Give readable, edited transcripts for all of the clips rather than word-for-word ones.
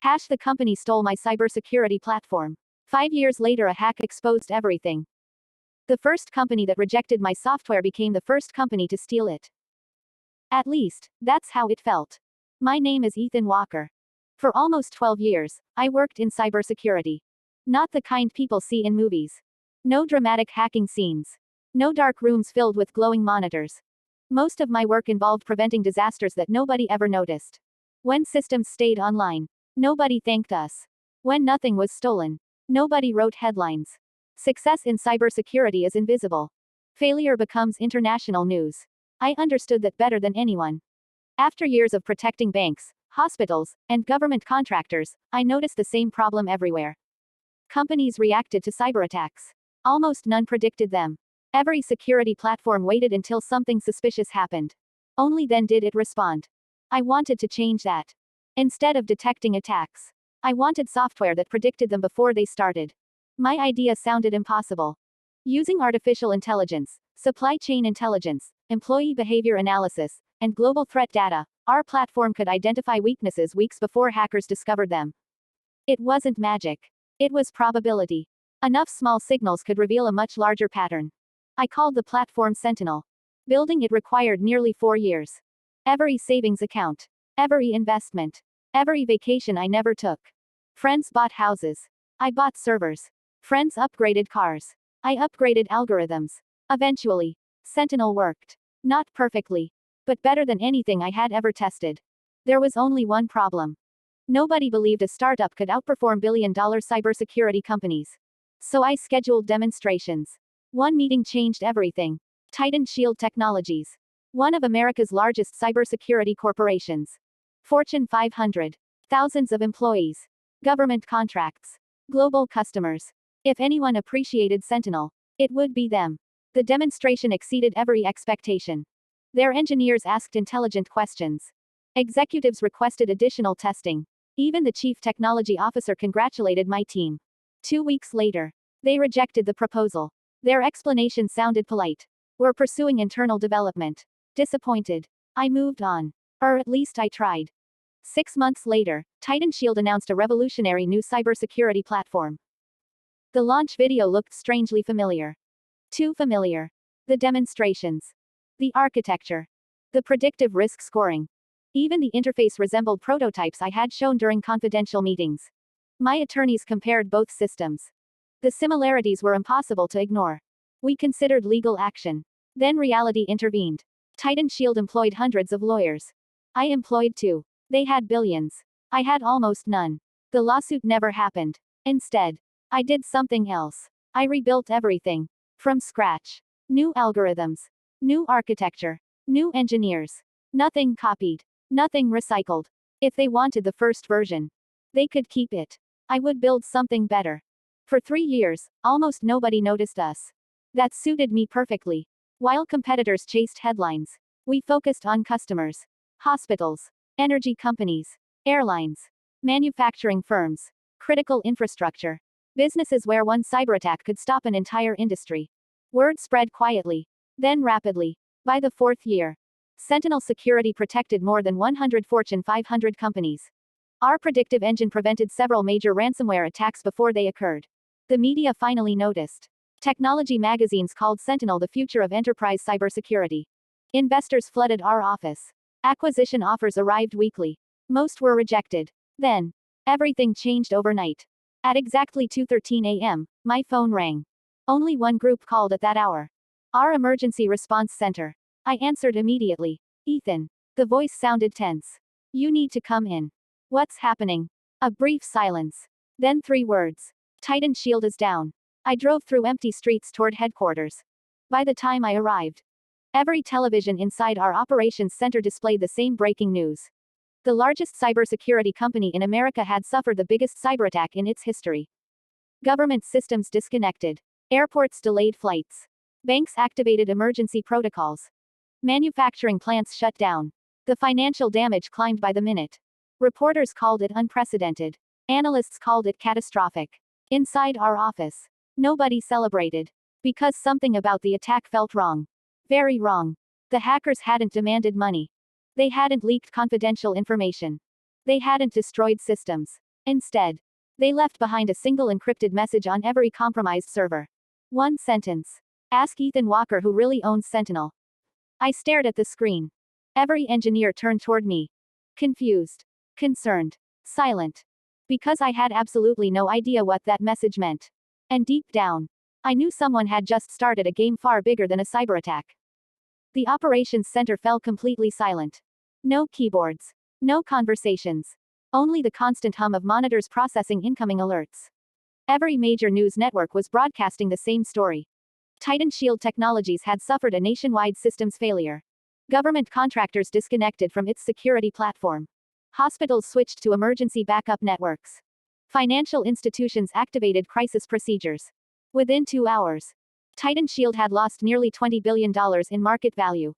The company stole my cybersecurity platform. 5 years later, a hack exposed everything. The first company that rejected my software became the first company to steal it. At least, that's how it felt. My name is Ethan Walker. For almost 12 years, I worked in cybersecurity. Not the kind people see in movies. No dramatic hacking scenes. No dark rooms filled with glowing monitors. Most of my work involved preventing disasters that nobody ever noticed. When systems stayed online, nobody thanked us. When nothing was stolen, nobody wrote headlines. Success in cybersecurity is invisible. Failure becomes international news. I understood that better than anyone. After years of protecting banks, hospitals, and government contractors, I noticed the same problem everywhere. Companies reacted to cyberattacks. Almost none predicted them. Every security platform waited until something suspicious happened. Only then did it respond. I wanted to change that. Instead of detecting attacks, I wanted software that predicted them before they started. My idea sounded impossible. Using artificial intelligence, supply chain intelligence, employee behavior analysis, and global threat data, our platform could identify weaknesses weeks before hackers discovered them. It wasn't magic. It was probability. Enough small signals could reveal a much larger pattern. I called the platform Sentinel. Building it required nearly 4 years. Every savings account. Every investment. Every vacation I never took. Friends bought houses. I bought servers. Friends upgraded cars. I upgraded algorithms. Eventually, Sentinel worked. Not perfectly, but better than anything I had ever tested. There was only one problem. Nobody believed a startup could outperform billion-dollar cybersecurity companies. So I scheduled demonstrations. One meeting changed everything. Titan Shield Technologies. One of America's largest cybersecurity corporations. Fortune 500. Thousands of employees. Government contracts. Global customers. If anyone appreciated Sentinel, it would be them. The demonstration exceeded every expectation. Their engineers asked intelligent questions. Executives requested additional testing. Even the chief technology officer congratulated my team. 2 weeks later, they rejected the proposal. Their explanation sounded polite. We're pursuing internal development. Disappointed. I moved on. Or at least I tried. 6 months later, Titan Shield announced a revolutionary new cybersecurity platform. The launch video looked strangely familiar. Too familiar. The demonstrations. The architecture. The predictive risk scoring. Even the interface resembled prototypes I had shown during confidential meetings. My attorneys compared both systems. The similarities were impossible to ignore. We considered legal action. Then reality intervened. Titan Shield employed hundreds of lawyers. I employed 2. They had billions. I had almost none. The lawsuit never happened. Instead, I did something else. I rebuilt everything. From scratch. New algorithms. New architecture. New engineers. Nothing copied. Nothing recycled. If they wanted the first version, they could keep it. I would build something better. For 3 years, almost nobody noticed us. That suited me perfectly. While competitors chased headlines, we focused on customers. Hospitals. Energy companies. Airlines. Manufacturing firms. Critical infrastructure. Businesses where one cyberattack could stop an entire industry. Word spread quietly, then rapidly. By the 4th year, Sentinel Security protected more than 100 Fortune 500 companies. Our predictive engine prevented several major ransomware attacks before they occurred. The media finally noticed. Technology magazines called Sentinel the future of enterprise cybersecurity. Investors flooded our office. Acquisition offers arrived weekly. Most were rejected. Then, everything changed overnight. At exactly 2:13 a.m., my phone rang. Only one group called at that hour. Our emergency response center. I answered immediately. Ethan. The voice sounded tense. You need to come in. What's happening? A brief silence. Then 3 words. Titan Shield is down. I drove through empty streets toward headquarters. By the time I arrived, every television inside our operations center displayed the same breaking news. The largest cybersecurity company in America had suffered the biggest cyberattack in its history. Government systems disconnected. Airports delayed flights. Banks activated emergency protocols. Manufacturing plants shut down. The financial damage climbed by the minute. Reporters called it unprecedented. Analysts called it catastrophic. Inside our office, nobody celebrated. Because something about the attack felt wrong. Very wrong. The hackers hadn't demanded money. They hadn't leaked confidential information. They hadn't destroyed systems. Instead, they left behind a single encrypted message on every compromised server. One sentence. Ask Ethan Walker who really owns Sentinel. I stared at the screen. Every engineer turned toward me. Confused. Concerned. Silent. Because I had absolutely no idea what that message meant. And deep down, I knew someone had just started a game far bigger than a cyberattack. The operations center fell completely silent. No keyboards. No conversations. Only the constant hum of monitors processing incoming alerts. Every major news network was broadcasting the same story. Titan Shield Technologies had suffered a nationwide systems failure. Government contractors disconnected from its security platform. Hospitals switched to emergency backup networks. Financial institutions activated crisis procedures. Within 2 hours, Titan Shield had lost nearly $20 billion in market value.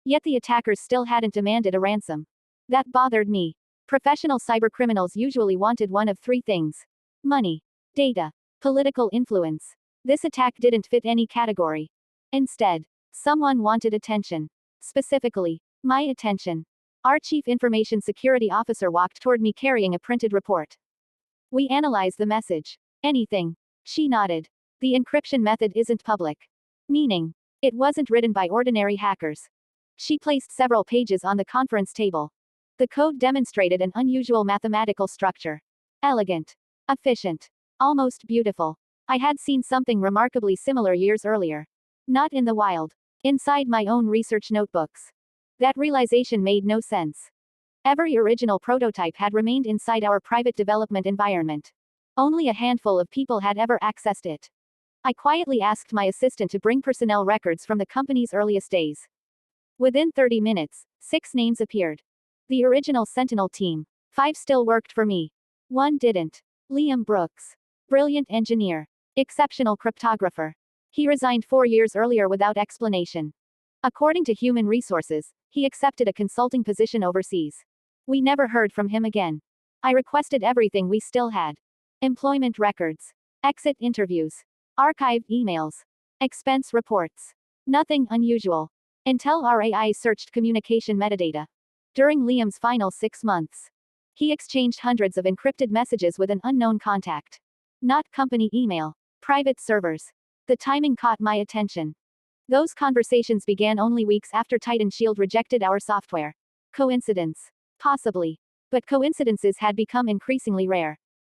Yet the attackers still hadn't demanded a ransom. That bothered me. Professional cybercriminals usually wanted one of 3 things: money, data, political influence. This attack didn't fit any category. Instead, someone wanted attention. Specifically, my attention. Our chief information security officer walked toward me carrying a printed report. We analyzed the message. Anything. She nodded. The encryption method isn't public. Meaning, it wasn't written by ordinary hackers. She placed several pages on the conference table. The code demonstrated an unusual mathematical structure. Elegant. Efficient. Almost beautiful. I had seen something remarkably similar years earlier. Not in the wild. Inside my own research notebooks. That realization made no sense. Every original prototype had remained inside our private development environment. Only a handful of people had ever accessed it. I quietly asked my assistant to bring personnel records from the company's earliest days. Within 30 minutes, 6 names appeared. The original Sentinel team. 5 still worked for me. 1 didn't. Liam Brooks. Brilliant engineer. Exceptional cryptographer. He resigned 4 years earlier without explanation. According to Human Resources, he accepted a consulting position overseas. We never heard from him again. I requested everything we still had. Employment records. Exit interviews. Archived emails. Expense reports. Nothing unusual. Until our AI searched communication metadata. During Liam's final 6 months, he exchanged hundreds of encrypted messages with an unknown contact. Not company email. Private servers. The timing caught my attention. Those conversations began only weeks after Titan Shield rejected our software. Coincidence? Possibly. But coincidences had become increasingly rare.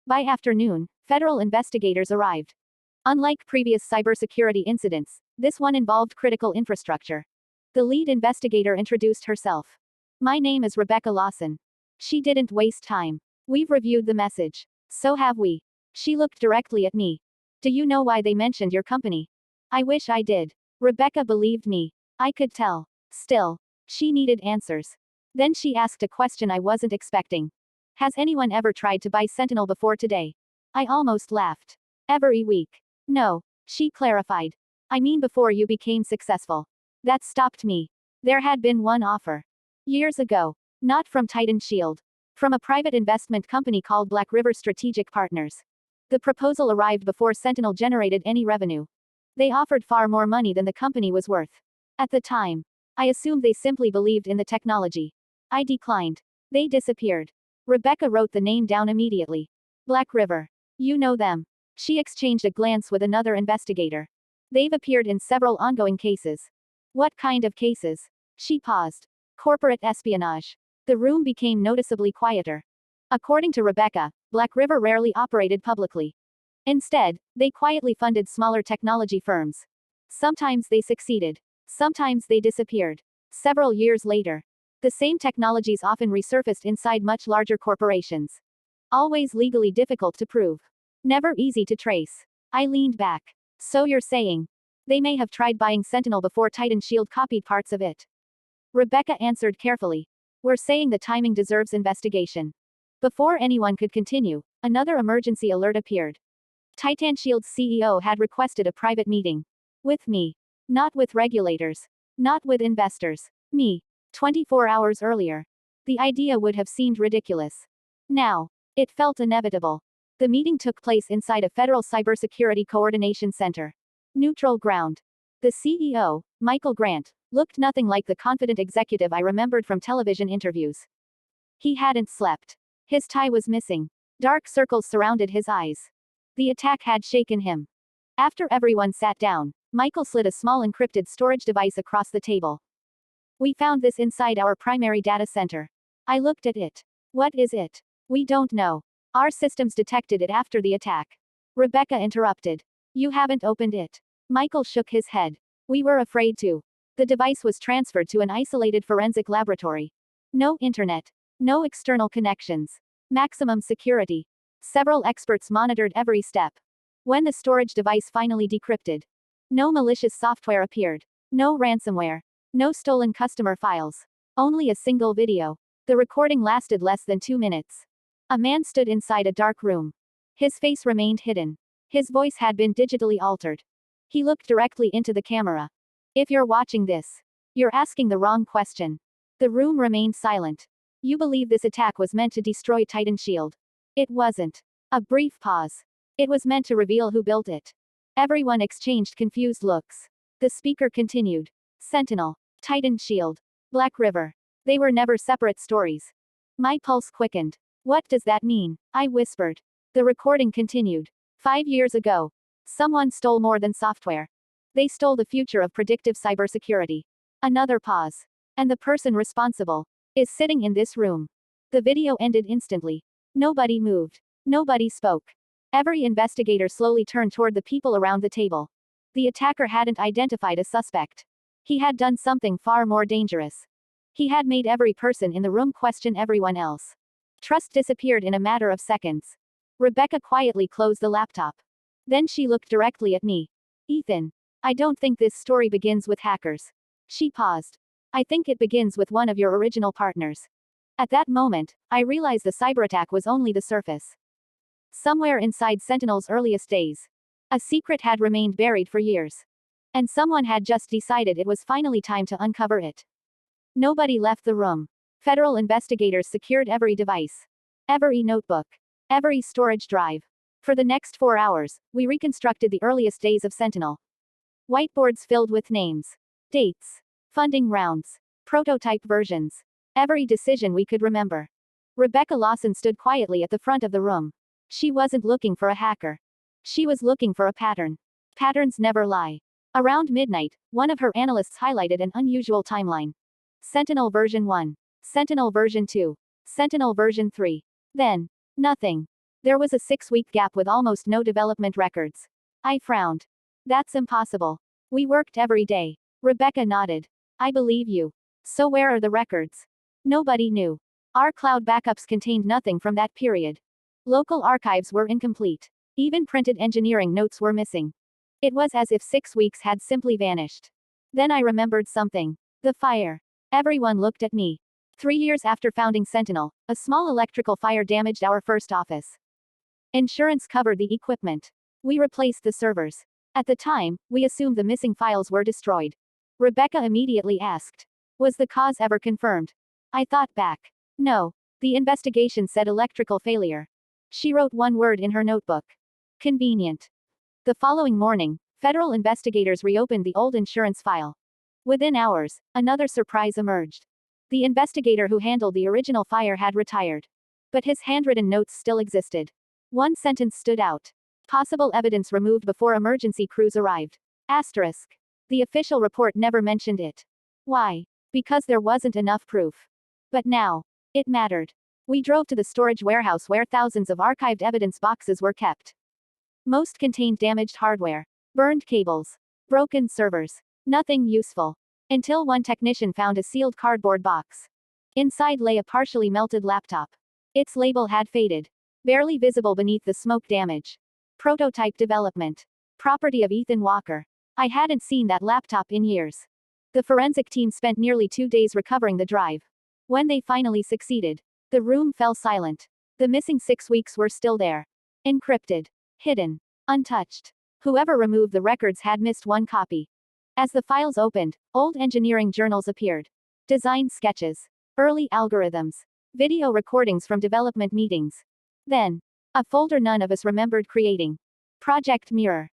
By afternoon, federal investigators arrived. Unlike previous cybersecurity incidents, this one involved critical infrastructure. The lead investigator introduced herself. My name is Rebecca Lawson. She didn't waste time. We've reviewed the message. So have we. She looked directly at me. Do you know why they mentioned your company? I wish I did. Rebecca believed me. I could tell. Still, she needed answers. Then she asked a question I wasn't expecting. Has anyone ever tried to buy Sentinel before today? I almost laughed. Every week. No, she clarified. I mean before you became successful. That stopped me. There had been one offer. Years ago. Not from Titan Shield. From a private investment company called Black River Strategic Partners. The proposal arrived before Sentinel generated any revenue. They offered far more money than the company was worth. At the time, I assumed they simply believed in the technology. I declined. They disappeared. Rebecca wrote the name down immediately. Black River. You know them. She exchanged a glance with another investigator. They've appeared in several ongoing cases. What kind of cases? She paused. Corporate espionage. The room became noticeably quieter. According to Rebecca, Black River rarely operated publicly. Instead, they quietly funded smaller technology firms. Sometimes they succeeded. Sometimes they disappeared. Several years later, the same technologies often resurfaced inside much larger corporations. Always legally difficult to prove. Never easy to trace. I leaned back. So you're saying, they may have tried buying Sentinel before Titan Shield copied parts of it? Rebecca answered carefully. We're saying the timing deserves investigation. Before anyone could continue, another emergency alert appeared. Titan Shield's CEO had requested a private meeting. With me. Not with regulators. Not with investors. Me. 24 hours earlier. The idea would have seemed ridiculous. Now, it felt inevitable. The meeting took place inside a federal cybersecurity coordination center. Neutral ground. The CEO, Michael Grant, looked nothing like the confident executive I remembered from television interviews. He hadn't slept. His tie was missing. Dark circles surrounded his eyes. The attack had shaken him. After everyone sat down, Michael slid a small encrypted storage device across the table. We found this inside our primary data center. I looked at it. What is it? We don't know. Our systems detected it after the attack. Rebecca interrupted. You haven't opened it. Michael shook his head. We were afraid to. The device was transferred to an isolated forensic laboratory. No internet. No external connections. Maximum security. Several experts monitored every step. When the storage device finally decrypted, no malicious software appeared. No ransomware. No stolen customer files. Only a single video. The recording lasted less than 2 minutes. A man stood inside a dark room. His face remained hidden. His voice had been digitally altered. He looked directly into the camera. If you're watching this, you're asking the wrong question. The room remained silent. You believe this attack was meant to destroy Titan Shield. It wasn't. A brief pause. It was meant to reveal who built it. Everyone exchanged confused looks. The speaker continued. Sentinel, Titan Shield, Black River. They were never separate stories. My pulse quickened. What does that mean? I whispered. The recording continued. 5 years ago, someone stole more than software. They stole the future of predictive cybersecurity. Another pause. And the person responsible is sitting in this room. The video ended instantly. Nobody moved. Nobody spoke. Every investigator slowly turned toward the people around the table. The attacker hadn't identified a suspect. He had done something far more dangerous. He had made every person in the room question everyone else. Trust disappeared in a matter of seconds. Rebecca quietly closed the laptop. Then she looked directly at me. Ethan, I don't think this story begins with hackers. She paused. I think it begins with one of your original partners. At that moment, I realized the cyberattack was only the surface. Somewhere inside Sentinel's earliest days, a secret had remained buried for years. And someone had just decided it was finally time to uncover it. Nobody left the room. Federal investigators secured every device, every notebook, every storage drive. For the next 4 hours, we reconstructed the earliest days of Sentinel. Whiteboards filled with names, dates, funding rounds, prototype versions. Every decision we could remember. Rebecca Lawson stood quietly at the front of the room. She wasn't looking for a hacker. She was looking for a pattern. Patterns never lie. Around midnight, one of her analysts highlighted an unusual timeline. Sentinel version 1. Sentinel version 2. Sentinel version 3. Then, nothing. There was a 6-week gap with almost no development records. I frowned. That's impossible. We worked every day. Rebecca nodded. I believe you. So where are the records? Nobody knew. Our cloud backups contained nothing from that period. Local archives were incomplete. Even printed engineering notes were missing. It was as if 6 weeks had simply vanished. Then I remembered something. The fire. Everyone looked at me. 3 years after founding Sentinel, a small electrical fire damaged our first office. Insurance covered the equipment. We replaced the servers. At the time, we assumed the missing files were destroyed. Rebecca immediately asked. Was the cause ever confirmed? I thought back. No. The investigation said electrical failure. She wrote one word in her notebook. Convenient. The following morning, federal investigators reopened the old insurance file. Within hours, another surprise emerged. The investigator who handled the original fire had retired. But his handwritten notes still existed. One sentence stood out. Possible evidence removed before emergency crews arrived. Asterisk. The official report never mentioned it. Why? Because there wasn't enough proof. But now, it mattered. We drove to the storage warehouse where thousands of archived evidence boxes were kept. Most contained damaged hardware, burned cables, broken servers. Nothing useful. Until one technician found a sealed cardboard box. Inside lay a partially melted laptop. Its label had faded, barely visible beneath the smoke damage. Prototype development. Property of Ethan Walker. I hadn't seen that laptop in years. The forensic team spent nearly 2 days recovering the drive. When they finally succeeded, the room fell silent. The missing 6 weeks were still there. Encrypted. Hidden. Untouched. Whoever removed the records had missed one copy. As the files opened, old engineering journals appeared. Design sketches. Early algorithms. Video recordings from development meetings. Then, a folder none of us remembered creating. Project Mirror.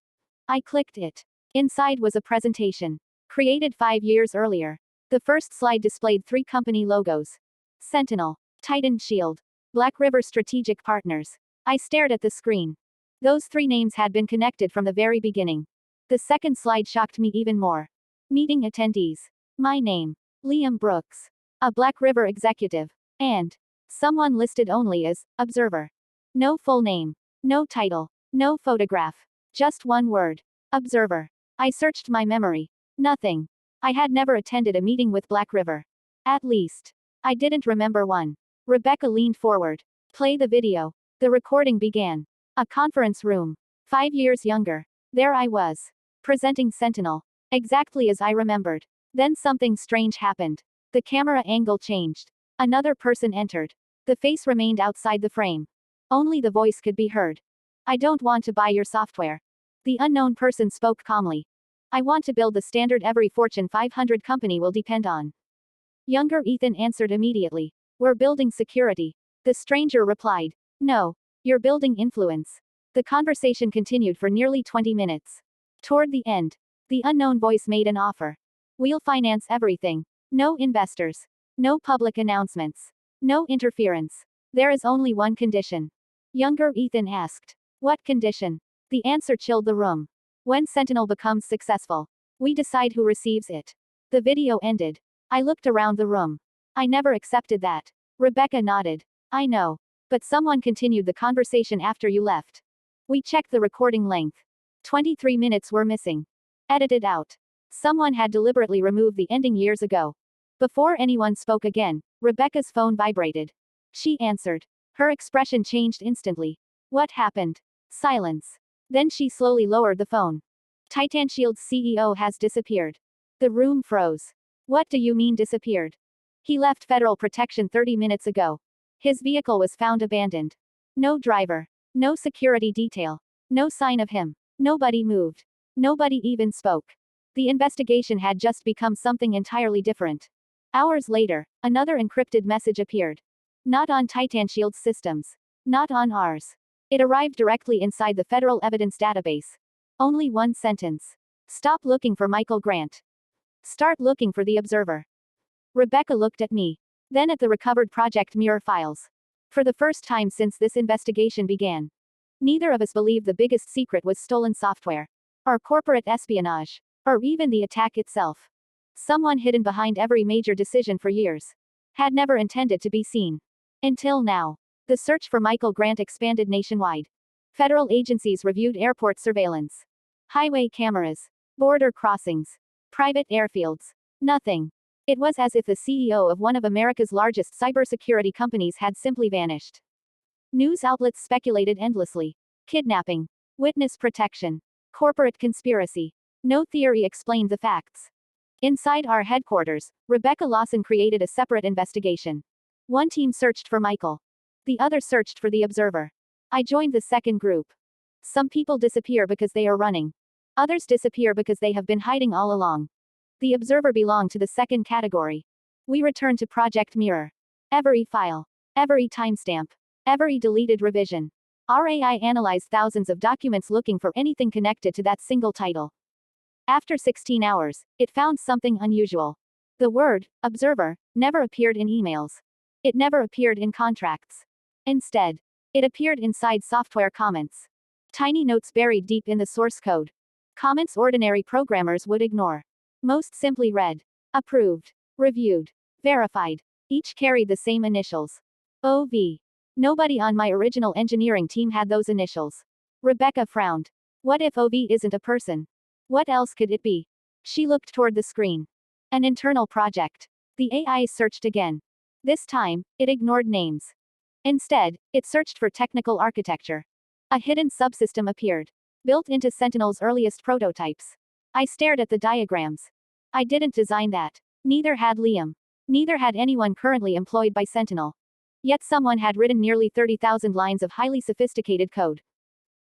I clicked it. Inside was a presentation. Created 5 years earlier. The first slide displayed 3 company logos. Sentinel, Titan Shield, Black River Strategic Partners. I stared at the screen. Those 3 names had been connected from the very beginning. The second slide shocked me even more. Meeting attendees. My name. Liam Brooks. A Black River executive. And someone listed only as observer. No full name. No title. No photograph. Just one word. Observer. I searched my memory. Nothing. I had never attended a meeting with Black River. At least, I didn't remember one. Rebecca leaned forward. Play the video. The recording began. A conference room. 5 years younger. There I was. Presenting Sentinel. Exactly as I remembered. Then something strange happened. The camera angle changed. Another person entered. The face remained outside the frame. Only the voice could be heard. I don't want to buy your software. The unknown person spoke calmly. I want to build the standard every Fortune 500 company will depend on. Younger Ethan answered immediately. We're building security. The stranger replied. No. You're building influence. The conversation continued for nearly 20 minutes. Toward the end, the unknown voice made an offer. We'll finance everything. No investors. No public announcements. No interference. There is only one condition. Younger Ethan asked. What condition? The answer chilled the room. When Sentinel becomes successful, we decide who receives it. The video ended. I looked around the room. I never accepted that. Rebecca nodded. I know. But someone continued the conversation after you left. We checked the recording length. 23 minutes were missing. Edited out. Someone had deliberately removed the ending years ago. Before anyone spoke again, Rebecca's phone vibrated. She answered. Her expression changed instantly. What happened? Silence. Then she slowly lowered the phone. TitanShield's CEO has disappeared. The room froze. What do you mean disappeared? He left federal protection 30 minutes ago. His vehicle was found abandoned. No driver. No security detail. No sign of him. Nobody moved. Nobody even spoke. The investigation had just become something entirely different. Hours later, another encrypted message appeared. Not on TitanShield's systems. Not on ours. It arrived directly inside the federal evidence database. Only one sentence. Stop looking for Michael Grant. Start looking for the observer. Rebecca looked at me. Then at the recovered Project Mirror files. For the first time since this investigation began. Neither of us believed the biggest secret was stolen software. Or corporate espionage. Or even the attack itself. Someone hidden behind every major decision for years. Had never intended to be seen. Until now. The search for Michael Grant expanded nationwide. Federal agencies reviewed airport surveillance. Highway cameras. Border crossings. Private airfields. Nothing. It was as if the CEO of one of America's largest cybersecurity companies had simply vanished. News outlets speculated endlessly. Kidnapping. Witness protection. Corporate conspiracy. No theory explained the facts. Inside our headquarters, Rebecca Lawson created a separate investigation. One team searched for Michael. The other searched for the observer. I joined the second group. Some people disappear because they are running. Others disappear because they have been hiding all along. The observer belonged to the second category. We returned to Project Mirror. Every file. Every timestamp. Every deleted revision. Our AI analyzed thousands of documents looking for anything connected to that single title. After 16 hours, it found something unusual. The word, observer, never appeared in emails. It never appeared in contracts. Instead, it appeared inside software comments. Tiny notes buried deep in the source code. Comments ordinary programmers would ignore. Most simply read. Approved. Reviewed. Verified. Each carried the same initials. OV. Nobody on my original engineering team had those initials. Rebecca frowned. What if OV isn't a person? What else could it be? She looked toward the screen. An internal project. The AI searched again. This time, it ignored names. Instead, it searched for technical architecture. A hidden subsystem appeared. Built into Sentinel's earliest prototypes. I stared at the diagrams. I didn't design that. Neither had Liam. Neither had anyone currently employed by Sentinel. Yet someone had written nearly 30,000 lines of highly sophisticated code.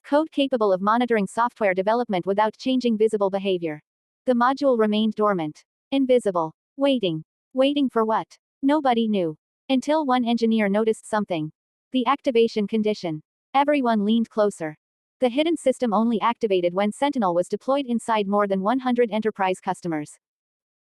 Code capable of monitoring software development without changing visible behavior. The module remained dormant. Invisible. Waiting. Waiting for what? Nobody knew. Until one engineer noticed something. The activation condition. Everyone leaned closer. The hidden system only activated when Sentinel was deployed inside more than 100 enterprise customers.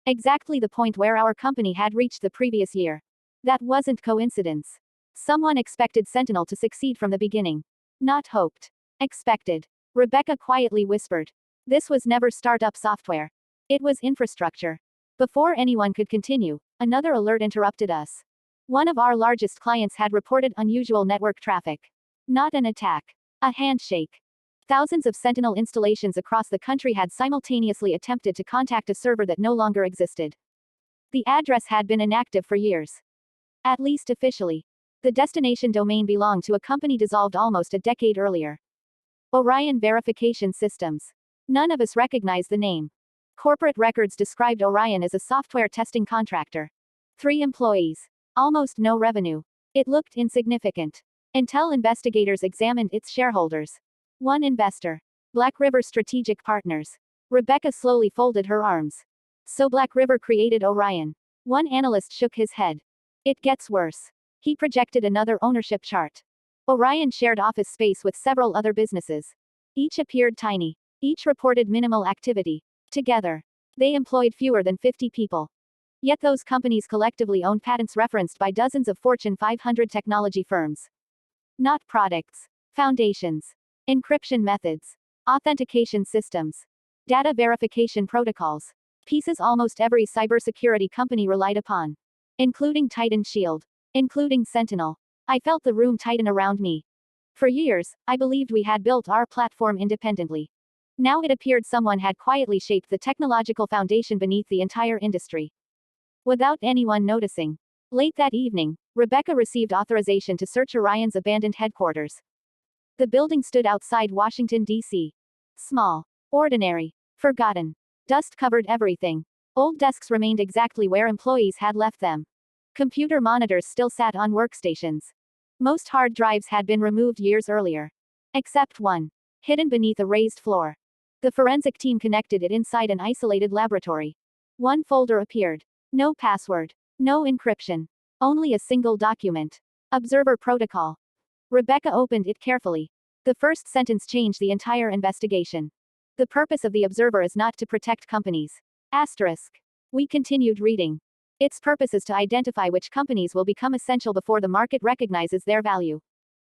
Exactly the point where our company had reached the previous year. That wasn't coincidence. Someone expected Sentinel to succeed from the beginning. Not hoped. Expected. Rebecca quietly whispered. This was never startup software. It was infrastructure. Before anyone could continue, another alert interrupted us. One of our largest clients had reported unusual network traffic. Not an attack. A handshake. Thousands of Sentinel installations across the country had simultaneously attempted to contact a server that no longer existed. The address had been inactive for years. At least officially. The destination domain belonged to a company dissolved almost a decade earlier. Orion Verification Systems. None of us recognized the name. Corporate records described Orion as a software testing contractor. 3 employees. Almost no revenue. It looked insignificant. Until investigators examined its shareholders. 1 investor. Black River Strategic Partners. Rebecca slowly folded her arms. So Black River created Orion. One analyst shook his head. It gets worse. He projected another ownership chart. Orion shared office space with several other businesses. Each appeared tiny. Each reported minimal activity. Together, they employed fewer than 50 people. Yet those companies collectively owned patents referenced by dozens of Fortune 500 technology firms. Not products. Foundations. Encryption methods. Authentication systems. Data verification protocols. Pieces almost every cybersecurity company relied upon. Including Titan Shield. Including Sentinel. I felt the room tighten around me. For years, I believed we had built our platform independently. Now it appeared someone had quietly shaped the technological foundation beneath the entire industry. Without anyone noticing. Late that evening, Rebecca received authorization to search Orion's abandoned headquarters. The building stood outside Washington, D.C. Small. Ordinary. Forgotten. Dust covered everything. Old desks remained exactly where employees had left them. Computer monitors still sat on workstations. Most hard drives had been removed years earlier. Except one. Hidden beneath a raised floor. The forensic team connected it inside an isolated laboratory. One folder appeared. No password. No encryption. Only a single document. Observer protocol. Rebecca opened it carefully. The first sentence changed the entire investigation. The purpose of the observer is not to protect companies. Asterisk. We continued reading. Its purpose is to identify which companies will become essential before the market recognizes their value.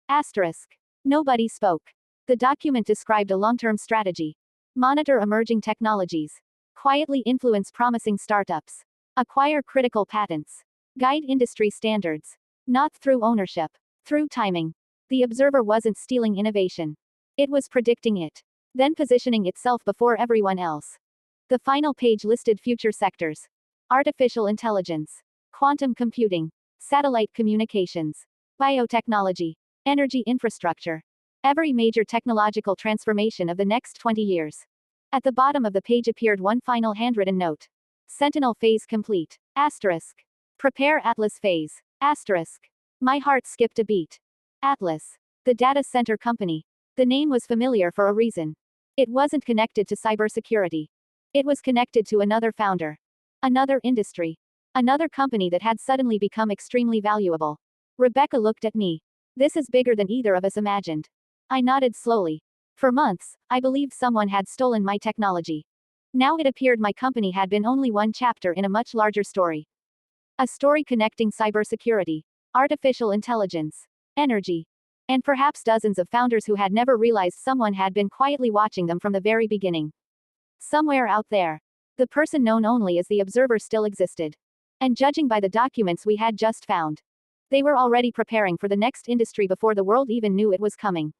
Asterisk. Nobody spoke. The document described a long-term strategy. Monitor emerging technologies. Quietly influence promising startups. Acquire critical patents. Guide industry standards. Not through ownership. Through timing. The observer wasn't stealing innovation. It was predicting it. Then positioning itself before everyone else. The final page listed future sectors. Artificial intelligence. Quantum computing. Satellite communications. Biotechnology. Energy infrastructure. Every major technological transformation of the next 20 years. At the bottom of the page appeared one final handwritten note. Sentinel phase complete. Asterisk. Prepare Atlas phase. Asterisk. My heart skipped a beat. Atlas. The data center company. The name was familiar for a reason. It wasn't connected to cybersecurity. It was connected to another founder. Another industry. Another company that had suddenly become extremely valuable. Rebecca looked at me. This is bigger than either of us imagined. I nodded slowly. For months, I believed someone had stolen my technology. Now it appeared my company had been only one chapter in a much larger story. A story connecting cybersecurity, artificial intelligence, energy, and perhaps dozens of founders who had never realized someone had been quietly watching them from the very beginning. Somewhere out there, the person known only as the observer still existed. And judging by the documents we had just found, they were already preparing for the next industry before the world even knew it was coming.